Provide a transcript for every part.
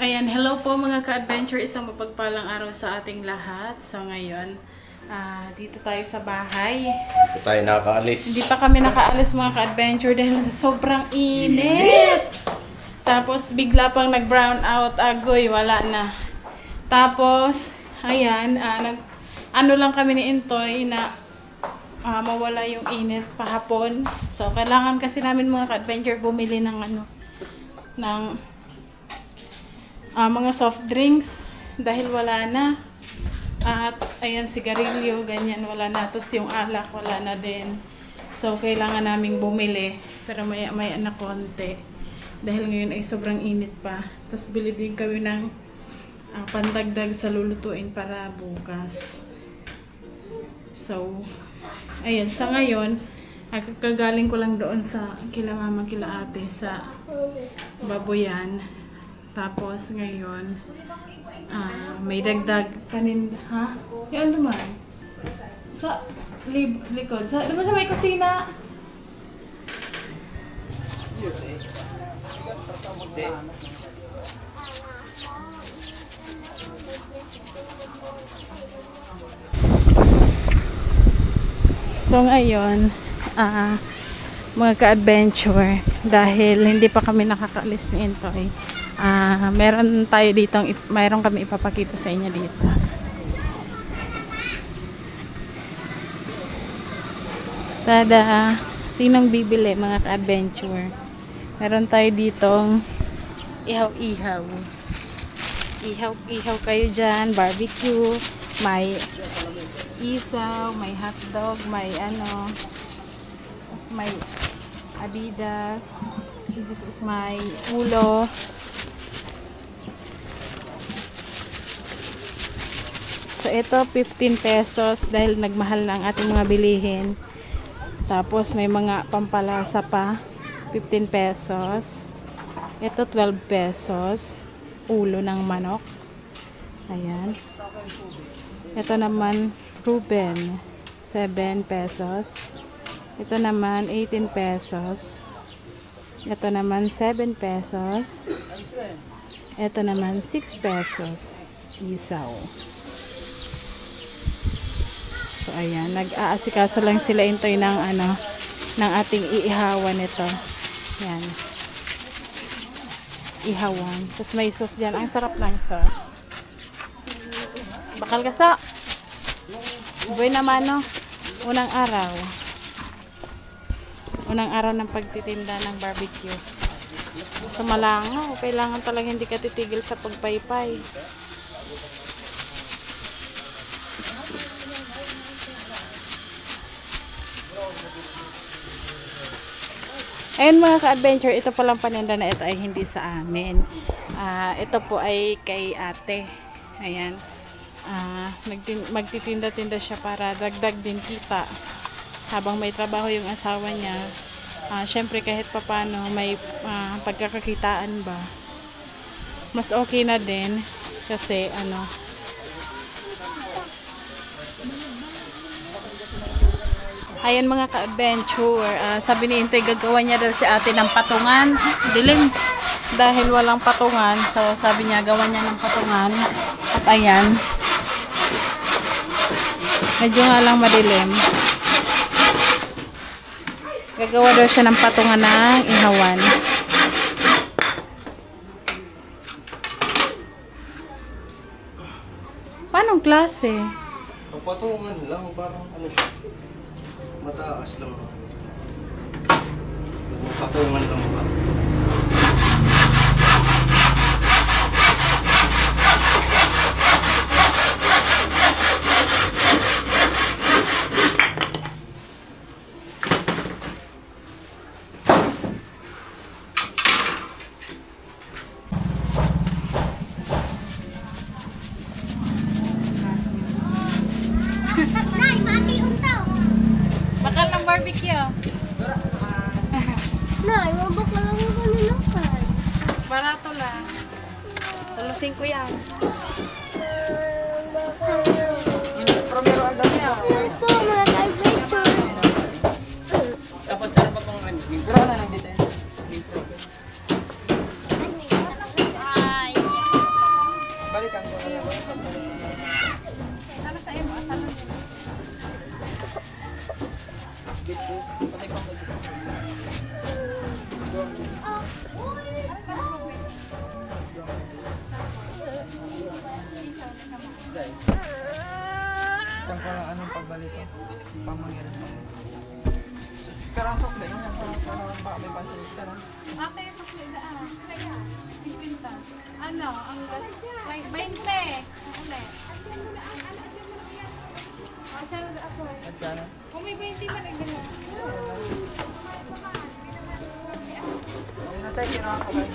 Ayan, hello po mga ka-adventure. Isang mapagpalang araw sa ating lahat. So ngayon, dito tayo sa bahay. Hindi tayo nakakaalis. Hindi pa kami nakaalis mga ka-adventure dahil sa sobrang init. Tapos bigla pang nag-brown out. Agoy, wala na. Tapos, ayan, ano lang kami ni Intoy na mawala yung init pahapon. So kailangan kasi namin mga ka-adventure bumili ng mga soft drinks dahil wala na. At ayan, sigarilyo, ganyan, wala na. Tapos yung alak, wala na din. So kailangan naming bumili, pero maya na konti dahil ngayon ay sobrang init pa. Tapos bili din kami ng pandagdag sa lulutuin para bukas. So ayan, sa ngayon kagaling ko lang doon sa kila mama, kila ate sa Baboyan. Tapos ngayon, may dagdag paninda. Ha? Yan naman. Sa likod. Diba sa may kusina? So ngayon, mga ka-adventure, dahil hindi pa kami nakakaalis ni Intoy, mayroon kami ipapakita sa inyo dito. Tada! Sinong bibili mga ka-adventure? Meron tayo ditong ihaw-ihaw. Ihaw kayo dyan, barbecue, may isaw, may hotdog, may tapos may Adidas, may ulo. So ito 15 pesos dahil nagmahal na ang ating mga bilihin. Tapos may mga pampalasa pa, 15 pesos. Ito 12 pesos, ulo ng manok. Ayan. Ito naman Ruben, 7 pesos. Ito naman 18 pesos. Ito naman 7 pesos. Ito naman 6 pesos. Isaw. So ayan, nag-aasikaso lang sila Intoy ng ng ating iihawan nito. Yan. Ihawan. Tapos may sauce diyan. Ang sarap ng sauce. Bakal ka sa. Buhay naman no. Unang araw ng pagtitinda ng barbecue. So malangaw, kailangan talaga hindi ka titigil sa pagpaypay. Ayun mga ka-adventure, ito palang paninda na ito ay hindi sa amin. Ito po ay kay ate. Ayan. Magtitinda-tinda siya para dagdag din kita. Habang may trabaho yung asawa niya, syempre kahit papano may pagkakakitaan ba, mas okay na din kasi ayan mga ka-adventure, sabi ni Intoy gagawa niya daw si ate ng patungan. Dilim dahil walang patungan, so sabi niya gawa niya ng patungan. At ayan, medyo nga lang madilim. Gagawa daw siya ng patungan ng ihawan. Paanong klase? Ang patungan lang, parang siya. Mataas lang. Patungan lang ba? Bakal ng barbecue. Nay, wabak lang ako kanilakan. Barato lang. Tulusin ko yan. Bakal lang. Primero agad niya. So, mga ka-adventure. Tapos ano pa pong pero na lang dito. Ay, Saan ko lang anong pagbalik ko? Pamangyarin pa. Karang sokle, yun yung parang baka may pansin. Karang. Ate, sukli na Kaya, 50. Ano, ang last? 20. Ulit. Ang channel na ako. At sana. Kung may 20 man, nagdala. Ayun na tayo, kinawa ko kayo.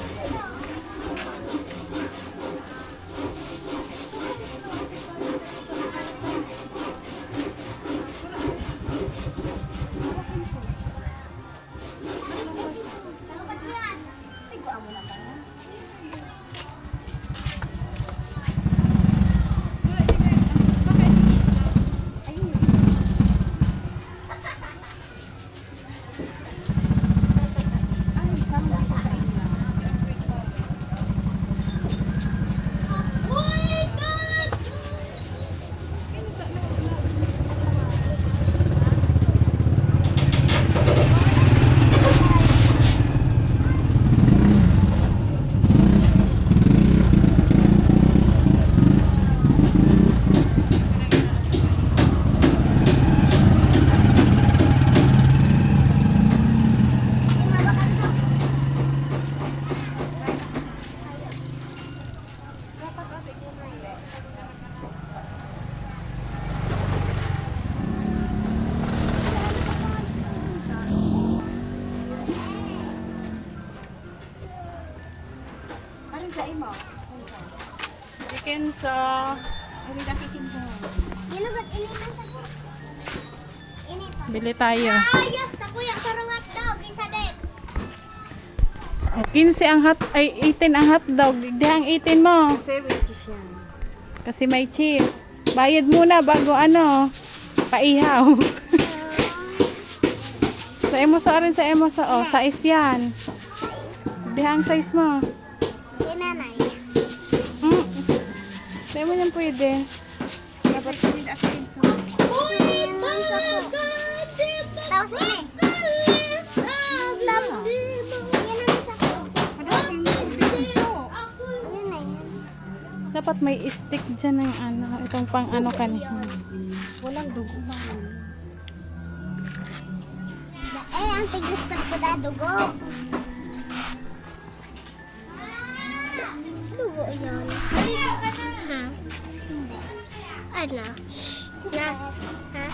Chicken sa... Gilugat, initan sa ko. Initan. Bili tayo. Ayos, sa kuya, sarong hotdog, isa din. 15 ang hot... Ay, 18 ang hotdog. Hindi ang 18 mo. Kasi may cheese. Bayad muna bago ano, paihaw. Sa emosa rin, sa emosa. O, size yan. Hindi ang size mo. Inanay. Sa'yo mo yan pwede. Dapat kami asin sa... Uy, tapos ini. Dapat may stick dyan ng ano, itong pang ano kanina. Walang dugo ba? Ang tigis na ko na dugo. Dugo yun. Ha? Ano? Na? Ha?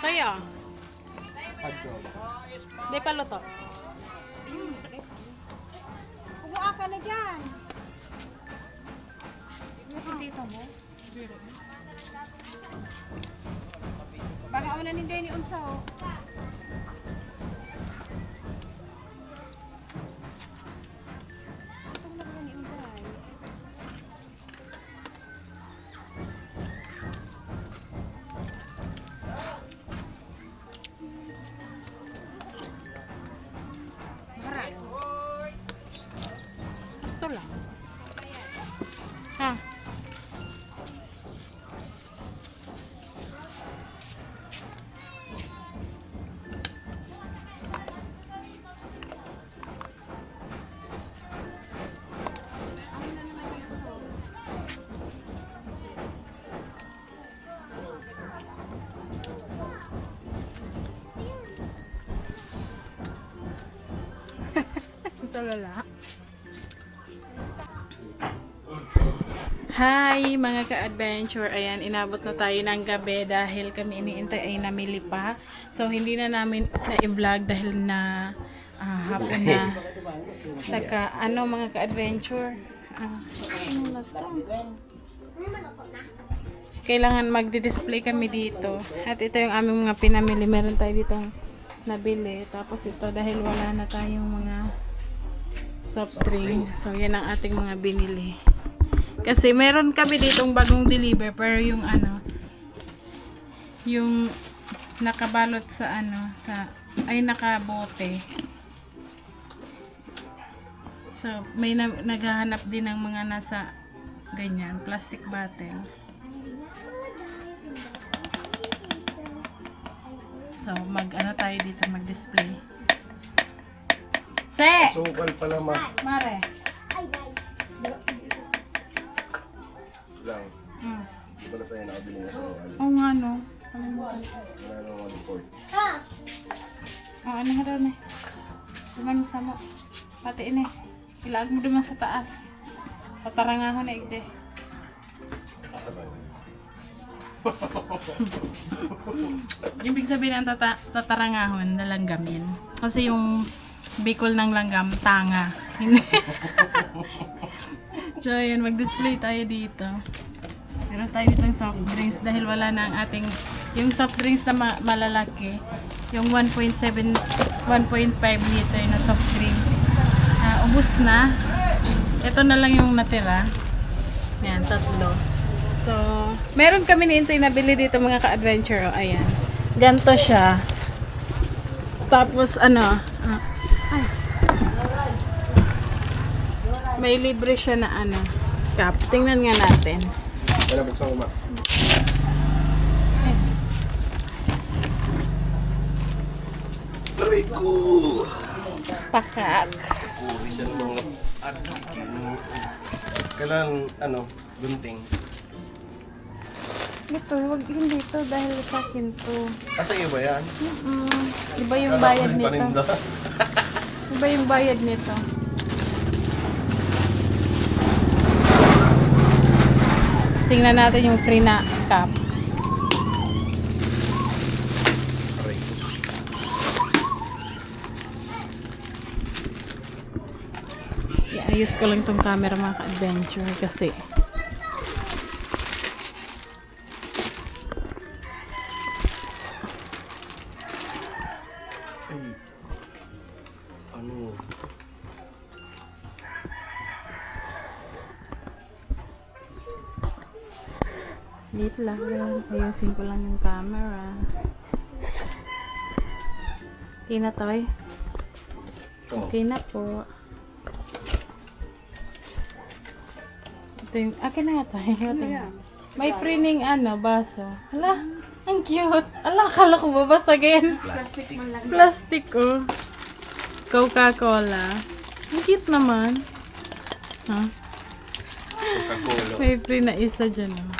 Tayo. Hotdog. Di pa luto. Kuha ka na dyan. Kasi dito mo. Baga una ni Denny unsa o. Ito lang. Talala. Hi mga ka-adventure. Ayan, inabot na tayo ng gabi dahil kami iniintay ay namili pa. So, hindi na namin na-vlog dahil na hapon na. Saka, ano mga ka-adventure? Ano na to? Kailangan magdi-display kami dito. At ito yung aming mga pinamili. Meron tayo ditong nabili. Tapos ito, dahil wala na tayong mga soft drink. So, yan ang ating mga binili. Kasi meron kami ditong bagong deliver pero yung ano yung nakabalot sa ano ay nakabote. So may naghahanap din ng mga nasa ganyan plastic bottle. So mag-ano tayo dito mag-display. Se! Sukal pala ma. Mare. Ay, guys. Lang. Hindi pala tayo nakabili na sa ano. Oo nga no. Wala nang 1-4. Ah! Ano nga daw ne? Saman mo sama. Pati ini. Ilag mo naman sa taas. Patarangahon na igde. Ibig sabihin ng tatarangahon na langgamin. Kasi yung bikol ng langgam, tanga. So, ayan, mag-display tayo dito. Meron tayo dito ng soft drinks dahil wala na ang ating, yung soft drinks na malalaki, yung 1.7, 1.5 liter na soft drinks. Ubus na. Ito na lang yung natira. Ayan, 3. So, meron kami niintay na bili dito mga ka-adventure. O, ayan. Ganto siya. Tapos, ano, may libre siya na ano, cup. Tingnan nga natin. Wala buksan ko ma. Rico! Pakak. Kurisan mga kailangan ano, gunting. Ito, wag yun dito dahil sa akin to. Asa iyo ba yan? Iba yung bayad Kala ko nito. paninda. Iba yung bayad nito. Tingnan natin yung free na cup. Iayos ko lang tong camera mga ka-adventure kasi Ano? wait lang, ayusin ko lang yung camera. Okay na toy? Okay na po. Ito yung, akin na nga tayo. May preening ano, baso. Hala, ang cute. Ala, akala ko babasagin. Plastic. Plastic oh. Coca-Cola. Ang cute naman. Ha? Coca-Cola. May free na isa dyan oh.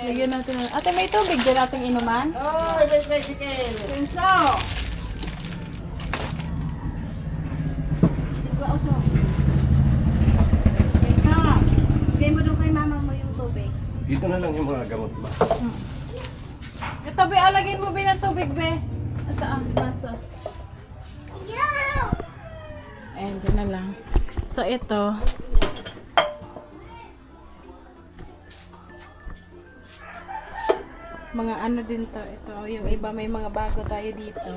Lagyan natin na. Ate, may tubig dyan nating inuman? Oh, may tricycle. Pinso. Bigay mo doon kay mama mo yung tubig. Dito na lang yung mga gamot ba? Ito, be, alagin mo be ng tubig, be. Ito baso. Ayan, dyan na lang. So, ito. Mga ano din to. Ito, yung iba may mga bago tayo dito.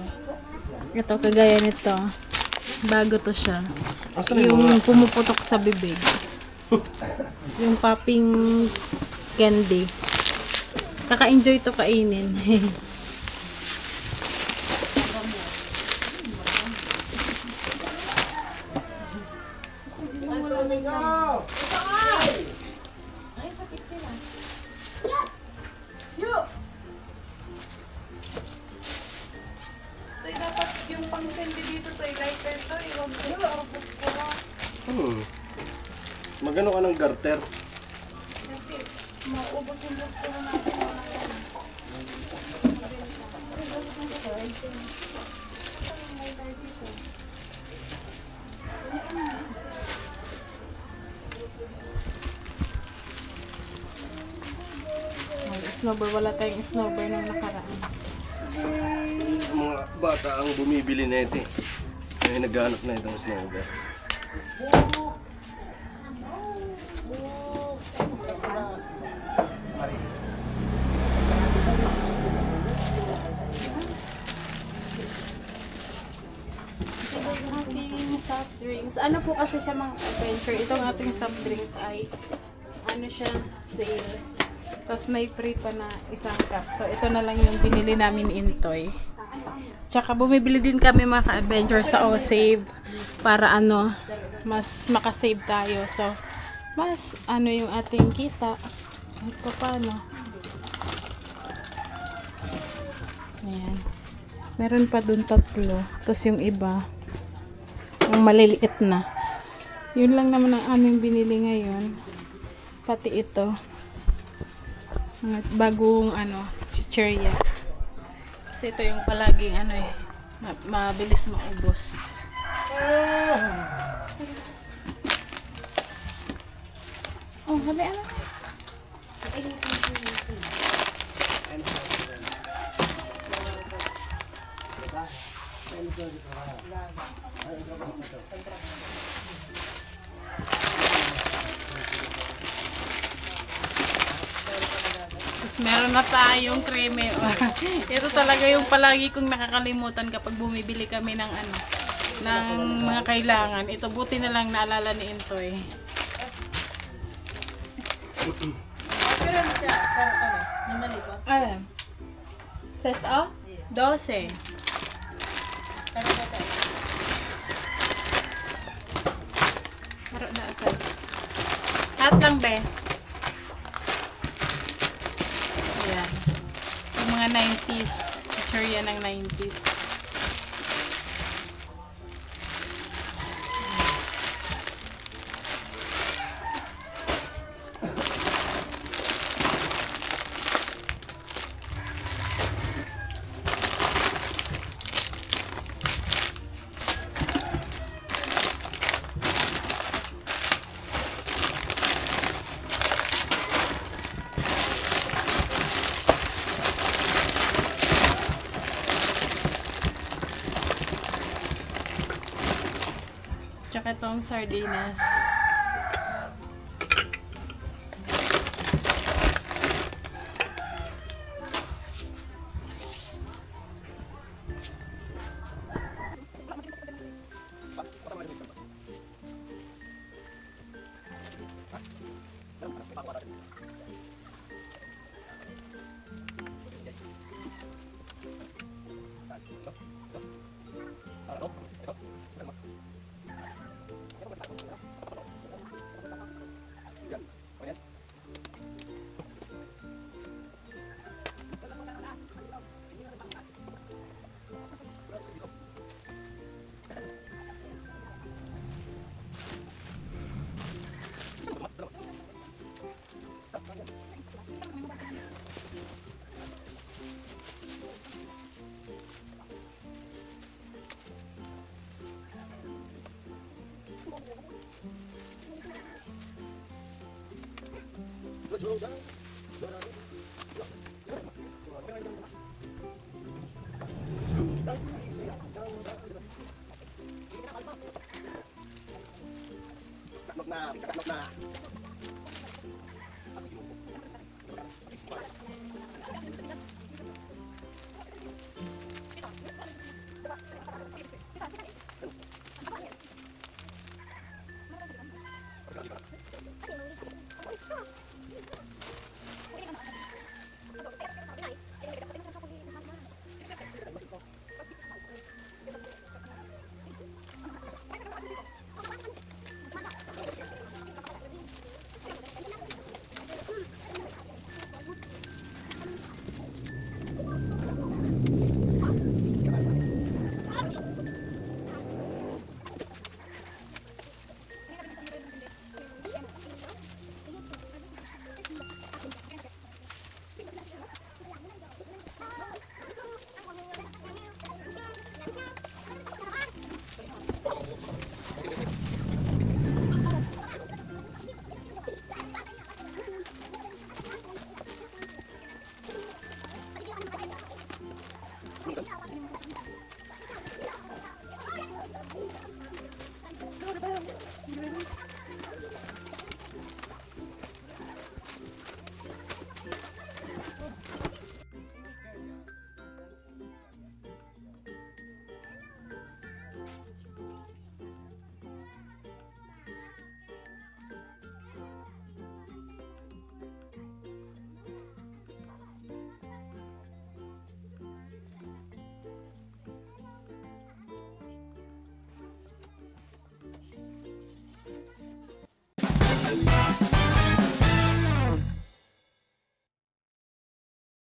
Ito, kagaya nito. Bago to siya. Asan yung Yung mga... pumuputok sa bibig. Yung popping candy. Kaka-enjoy to kainin. Dapat yung pang-candy dito to, lighter to, iwag ko. Magano ka ng garter? Kasi maubos yung gusto natin. Snowball, wala tayong snowball nung nakaraan. Mga bata ang bumibili na ito eh. Ay, naghanap na itong snowball. Ating soft drinks. Ano po kasi siya mga adventure? Itong ating soft drinks ay ano siya, sale. Tapos may free pa na isang cup. So ito na lang yung binili namin Intoy. Tsaka bumibili din kami mga ka-adventure sa O-Save para ano, mas makasave tayo. So mas ano yung ating kita. Ito paano. Ayan. Meron pa dun 3. Tapos yung iba, yung maliliit na. Yun lang naman ang aming binili ngayon. Pati ito. Mga bagong ano, chicheria. Kasi ito yung palaging ano eh, mabilis maubos. Oh, habi ano? Tapos meron na tayong kreme. Ito talaga yung palagi kong nakakalimutan kapag bumibili kami ng ano, ng mga kailangan. Ito buti na lang naalala ni Intoy. Alam. Says oh? 12. Maro na ito. Lahat lang, be. Ayan. Yung mga 90s. Picture yan ng 90s. Tsaka itong sardinas. Tatlog na.